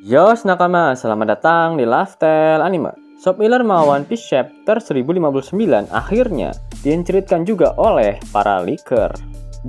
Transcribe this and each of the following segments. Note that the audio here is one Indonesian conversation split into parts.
Yos nakama, selamat datang di Lifestyle Anime. Shop Healer One Piece Chapter 1059 akhirnya diinceritkan juga oleh para leaker.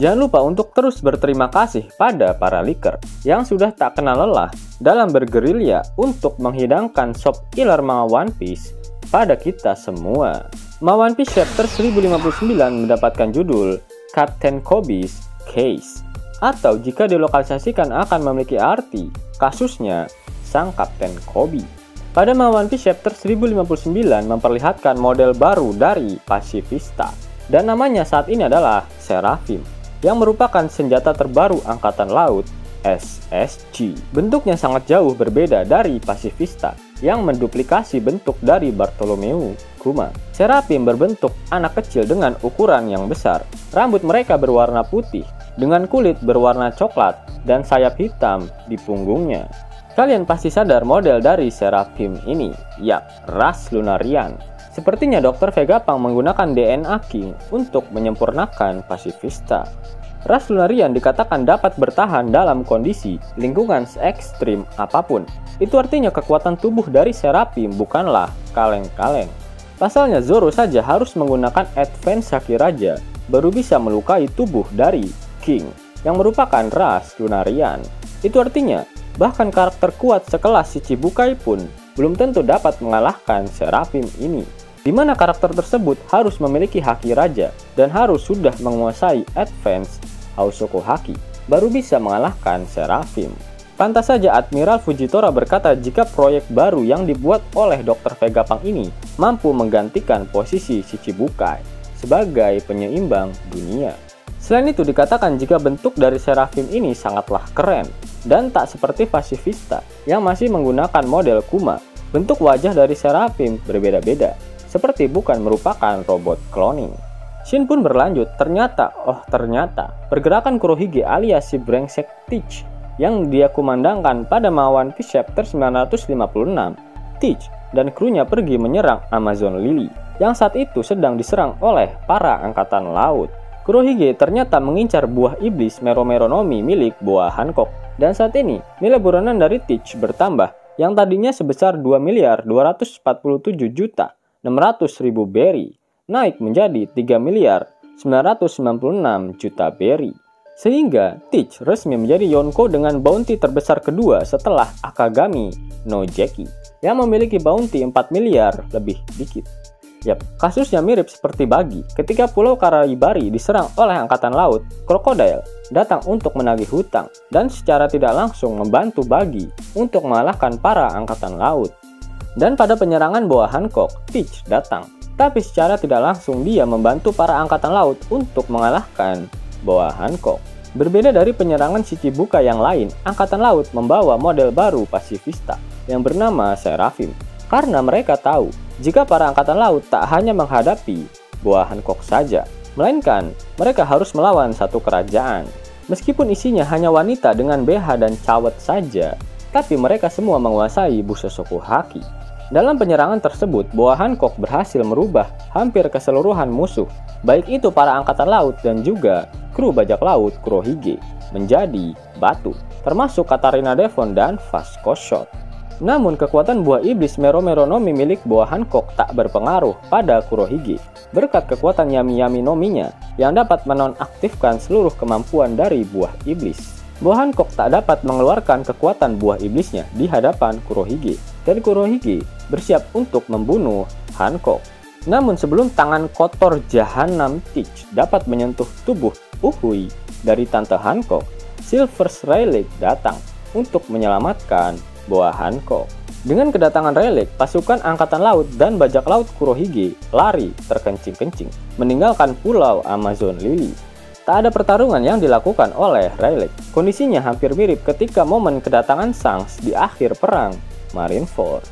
Jangan lupa untuk terus berterima kasih pada para leaker yang sudah tak kenal lelah dalam bergerilya untuk menghidangkan Shop Healer One Piece pada kita semua. One Piece Chapter 1059 mendapatkan judul Captain Kobe's Case, atau jika dilokalisasikan akan memiliki arti kasusnya sang Kapten Kobe. Pada One Piece Chapter 1059 memperlihatkan model baru dari Pacifista, dan namanya saat ini adalah Seraphim, yang merupakan senjata terbaru Angkatan Laut SSG. Bentuknya sangat jauh berbeda dari Pacifista yang menduplikasi bentuk dari Bartholomew Kuma. Seraphim berbentuk anak kecil dengan ukuran yang besar. Rambut mereka berwarna putih dengan kulit berwarna coklat dan sayap hitam di punggungnya. Kalian pasti sadar model dari Seraphim ini, yap, ras Lunarian. Sepertinya Dr. Vegapunk menggunakan DNA King untuk menyempurnakan Pacifista. Ras Lunarian dikatakan dapat bertahan dalam kondisi lingkungan se-ekstrim apapun. Itu artinya kekuatan tubuh dari Seraphim bukanlah kaleng-kaleng. Pasalnya Zoro saja harus menggunakan Advance Haki Raja baru bisa melukai tubuh dari King yang merupakan ras Lunarian. Itu artinya bahkan karakter kuat sekelas Shichibukai pun belum tentu dapat mengalahkan Seraphim ini, di mana karakter tersebut harus memiliki Haki Raja dan harus sudah menguasai Advance Hausoku Haki baru bisa mengalahkan Seraphim. Pantas saja Admiral Fujitora berkata jika proyek baru yang dibuat oleh Dr. Vegapunk ini mampu menggantikan posisi Shichibukai sebagai penyeimbang dunia. Selain itu dikatakan jika bentuk dari Seraphim ini sangatlah keren dan tak seperti Pacifista yang masih menggunakan model Kuma. Bentuk wajah dari Seraphim berbeda-beda, seperti bukan merupakan robot cloning. Shin pun berlanjut, ternyata pergerakan Kurohige alias si brengsek Teach yang dia kumandangkan pada One Piece Chapter 956. Teach dan krunya pergi menyerang Amazon Lily yang saat itu sedang diserang oleh para angkatan laut. Kurohige ternyata mengincar buah iblis Mero-Mero no Mi milik Boa Hancock, dan saat ini nilai buronan dari Teach bertambah yang tadinya sebesar 2.247.600.000 berry naik menjadi 3.996.000.000 berry, sehingga Teach resmi menjadi Yonko dengan bounty terbesar kedua setelah Akagami no Jeki yang memiliki bounty 4 miliar lebih dikit. Yap, kasusnya mirip seperti Buggy ketika Pulau Karabari diserang oleh Angkatan Laut. Crocodile datang untuk menagih hutang dan secara tidak langsung membantu Buggy untuk mengalahkan para Angkatan Laut. Dan pada penyerangan Boa Hancock, Teach datang, tapi secara tidak langsung dia membantu para Angkatan Laut untuk mengalahkan Boa Hancock. Berbeda dari penyerangan Shichibukai yang lain, Angkatan Laut membawa model baru Pacifista yang bernama Seraphim, karena mereka tahu jika para angkatan laut tak hanya menghadapi Boa Hancock saja, melainkan mereka harus melawan satu kerajaan. Meskipun isinya hanya wanita dengan BH dan cawet saja, tapi mereka semua menguasai Bushoku Haki. Dalam penyerangan tersebut, Boa Hancock berhasil merubah hampir keseluruhan musuh, baik itu para angkatan laut dan juga kru bajak laut Kurohige, menjadi batu, termasuk Katarina Devon dan Vasco Shot. Namun kekuatan buah iblis Mero-Mero no Mi milik Boa Hancock tak berpengaruh pada Kurohige berkat kekuatan Yami-Yami no Mi-nya yang dapat menonaktifkan seluruh kemampuan dari buah iblis. Boa Hancock tak dapat mengeluarkan kekuatan buah iblisnya di hadapan Kurohige, dan Kurohige bersiap untuk membunuh Hancock. Namun sebelum tangan kotor Jahanam Teach dapat menyentuh tubuh Uhui dari Tante Hancock, Silver's Relic datang untuk menyelamatkan Boa Hancock. Dengan kedatangan Relic, pasukan angkatan laut dan bajak laut Kurohige lari terkencing-kencing, meninggalkan pulau Amazon Lily. Tak ada pertarungan yang dilakukan oleh Relic. Kondisinya hampir mirip ketika momen kedatangan Shanks di akhir perang Marineford.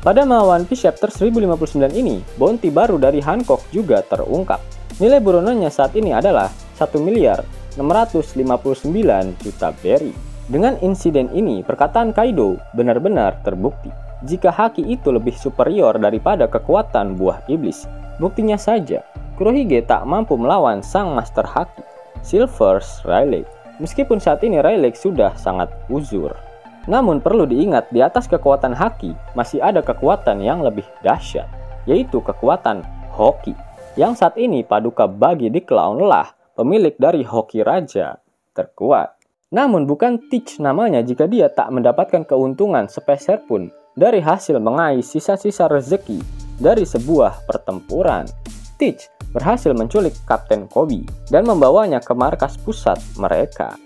Pada One Piece Chapter 1059 ini, bounty baru dari Hancock juga terungkap. Nilai buronannya saat ini adalah 1.659.000.000 berry. Dengan insiden ini, perkataan Kaido benar-benar terbukti. Jika haki itu lebih superior daripada kekuatan buah iblis, buktinya saja, Kurohige tak mampu melawan sang Master Haki, Silver's Relic. Meskipun saat ini Relic sudah sangat uzur. Namun perlu diingat, di atas kekuatan Haki masih ada kekuatan yang lebih dahsyat, yaitu kekuatan Hoki, yang saat ini Paduka bagi di Clown lah pemilik dari Hoki Raja terkuat. Namun bukan Teach namanya jika dia tak mendapatkan keuntungan sepeser pun dari hasil mengais sisa-sisa rezeki dari sebuah pertempuran. Teach berhasil menculik Kapten Kobe dan membawanya ke markas pusat mereka.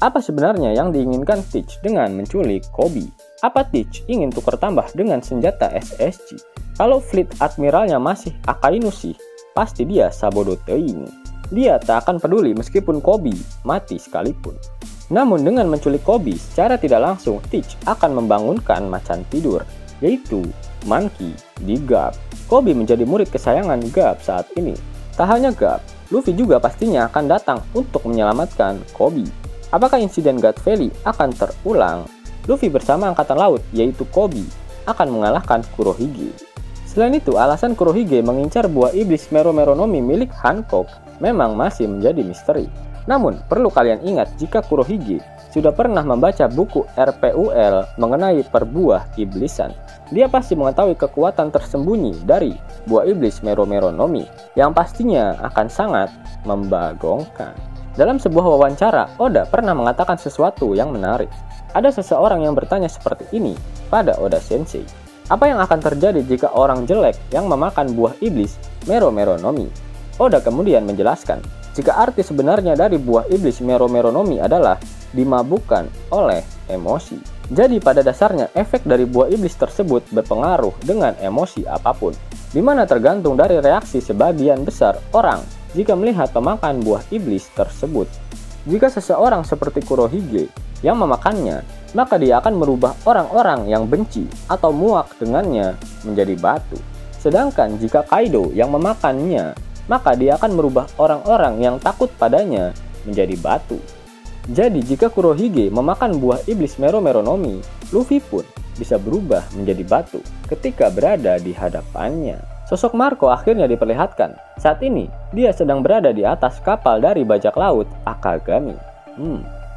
Apa sebenarnya yang diinginkan Teach dengan menculik Kobe? Apa Teach ingin tukar tambah dengan senjata SSG? Kalau fleet admiralnya masih Akainushi, pasti dia sabodo teuing. Dia tak akan peduli meskipun Kobe mati sekalipun. Namun dengan menculik Kobe secara tidak langsung, Teach akan membangunkan macan tidur, yaitu Monkey di Garp. Kobe menjadi murid kesayangan Garp saat ini. Tak hanya Garp, Luffy juga pastinya akan datang untuk menyelamatkan Kobe. Apakah insiden God Valley akan terulang? Luffy bersama angkatan laut, yaitu Kobe, akan mengalahkan Kurohige. Selain itu, alasan Kurohige mengincar buah iblis Mero Mero no Mi milik Hancock memang masih menjadi misteri. Namun, perlu kalian ingat jika Kurohige sudah pernah membaca buku RPUL mengenai perbuah iblisan. Dia pasti mengetahui kekuatan tersembunyi dari buah iblis Mero Mero no Mi yang pastinya akan sangat membagongkan. Dalam sebuah wawancara, Oda pernah mengatakan sesuatu yang menarik. Ada seseorang yang bertanya seperti ini pada Oda Sensei. Apa yang akan terjadi jika orang jelek yang memakan buah iblis Mero Mero no Mi? Oda kemudian menjelaskan, jika arti sebenarnya dari buah iblis Mero Mero no Mi adalah dimabukkan oleh emosi. Jadi pada dasarnya efek dari buah iblis tersebut berpengaruh dengan emosi apapun, di mana tergantung dari reaksi sebagian besar orang jika melihat pemakan buah iblis tersebut. Jika seseorang seperti Kurohige yang memakannya, maka dia akan merubah orang-orang yang benci atau muak dengannya menjadi batu. Sedangkan jika Kaido yang memakannya, maka dia akan merubah orang-orang yang takut padanya menjadi batu. Jadi jika Kurohige memakan buah iblis Mero Mero no Mi, Luffy pun bisa berubah menjadi batu ketika berada di hadapannya. Sosok Marco akhirnya diperlihatkan. Saat ini, dia sedang berada di atas kapal dari bajak laut Akagami.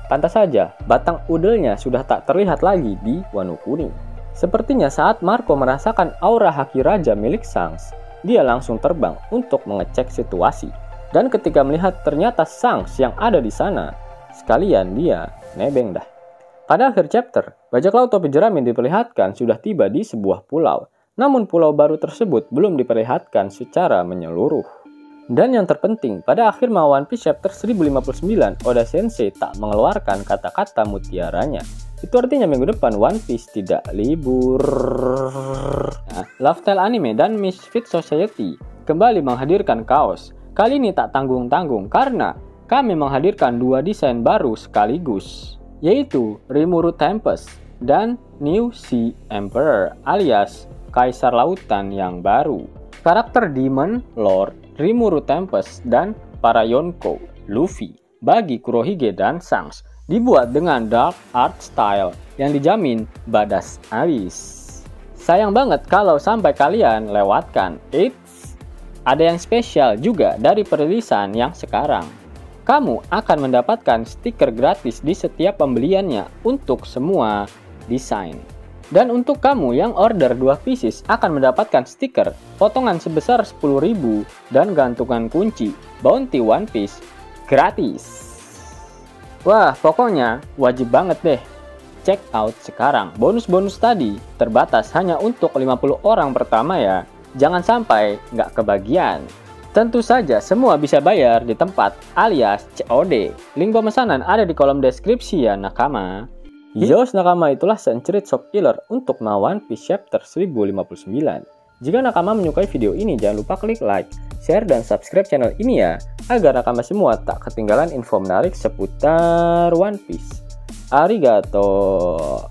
Pantas saja, batang udelnya sudah tak terlihat lagi di Wano Kuni. Sepertinya saat Marco merasakan aura Haki Raja milik Shanks, dia langsung terbang untuk mengecek situasi. Dan ketika melihat ternyata Shanks yang ada di sana, sekalian dia nebeng dah. Pada akhir chapter, bajak laut topi jerami diperlihatkan sudah tiba di sebuah pulau. Namun pulau baru tersebut belum diperlihatkan secara menyeluruh. Dan yang terpenting, pada akhir One Piece chapter 1059, Oda Sensei tak mengeluarkan kata-kata mutiaranya. Itu artinya minggu depan One Piece tidak libur. Nah, Lifestyle Anime dan Misfit Society kembali menghadirkan kaos. Kali ini tak tanggung-tanggung karena kami menghadirkan dua desain baru sekaligus, yaitu Rimuru Tempest dan New Sea Emperor alias Kaisar Lautan yang baru. Karakter Demon Lord, Rimuru Tempest, dan para Yonko, Luffy, bagi Kurohige dan Shanks dibuat dengan dark art style yang dijamin badass abis. Sayang banget kalau sampai kalian lewatkan. Ada yang spesial juga dari perilisan yang sekarang. Kamu akan mendapatkan stiker gratis di setiap pembeliannya untuk semua desain. Dan untuk kamu yang order 2 pieces akan mendapatkan stiker potongan sebesar 10.000 dan gantungan kunci Bounty One Piece gratis. Wah, pokoknya wajib banget deh. Check out sekarang. Bonus-bonus tadi terbatas hanya untuk 50 orang pertama ya. Jangan sampai nggak kebagian. Tentu saja semua bisa bayar di tempat alias COD. Link pemesanan ada di kolom deskripsi ya nakama. Yos nakama, itulah Centurit Shop Killer untuk One Piece chapter 1059. Jika nakama menyukai video ini, jangan lupa klik like, share, dan subscribe channel ini ya, agar nakama semua tak ketinggalan info menarik seputar One Piece. Arigato.